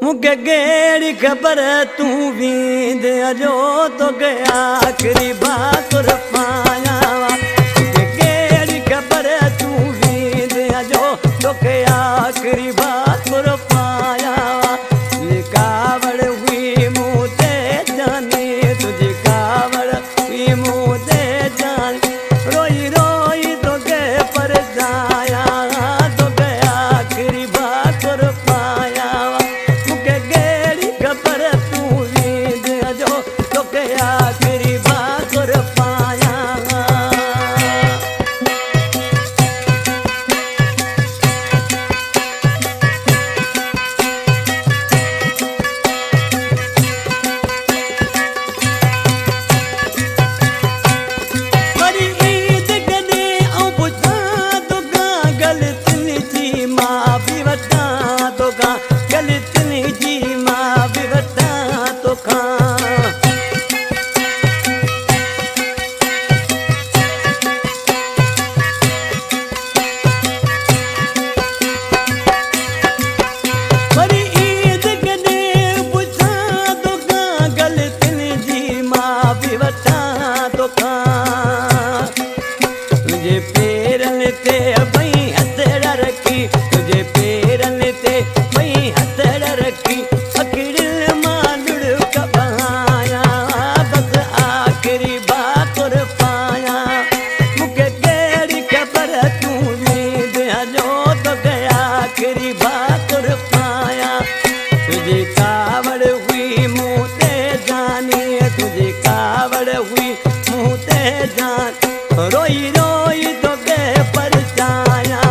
मूंखे कहिड़ी ख़बर तूं वींद जो तोखे आख़िरी भाकुर पायां मूंखे कहिड़ी ख़बर तूं वींद जो तोखे आख़िरी भाकुर पायां तुंहिंजी कावड़ हुई मूं ते जानी तुंहिंजी कावड़ हुई मूं ते जानी रोई रोई तोखे परचायां तोखे आख़िरी भाकुर पायां मूंखे कहिड़ी ख़बर तूं वींद जो तोखे आख़िरी भाकुर पायां तुझे पेरनि ते भई हथड़ रखी तुझे पेरनि ते भई हथड़ रखी अखिड़ियुनि मां लुड़क बहायां बसि आख़िरी भाकुर पायां मूंखे कहिड़ी ख़बर तूं वींद जो तोखे आख़िरी भाकुर पायां तुंहिंजी कावड़ हुई मूं ते जानी तुंहिंजी कावड़ हुई मूं ते जानी रोई रोई तोखे परचायां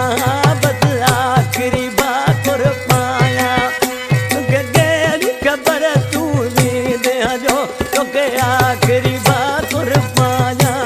बसि आख़िरी भाकुर पायां तोखे कहिड़ी ख़बर तूं वींद जो तोखे आख़िरी भाकुर पायां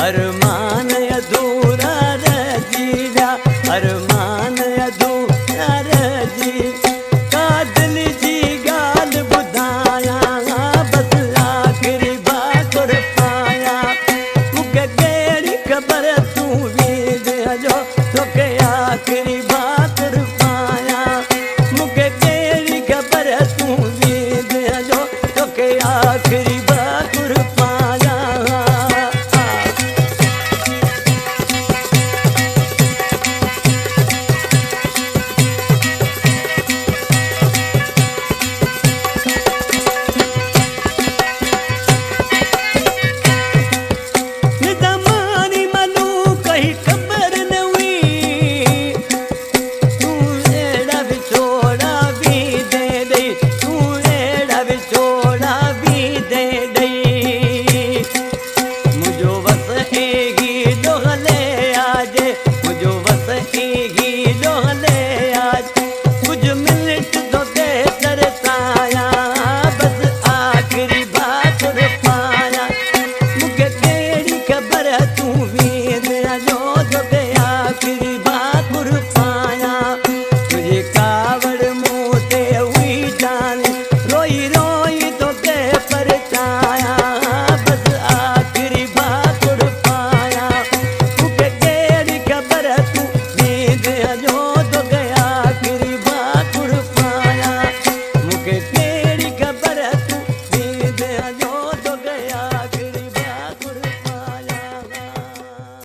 अरमान अधूरा रही विया अरमान अधूरा रही का दिल जी ॻाल्हि ॿुधायां बसि आख़िरी भाकुर पायां मूंखे कहिड़ी ख़बर तूं वींद जो तोखे आख़िरी भाकुर पायां मूंखे कहिड़ी ख़बर तूं वींद जो तोखे आख़िरी भाकुर पायां जो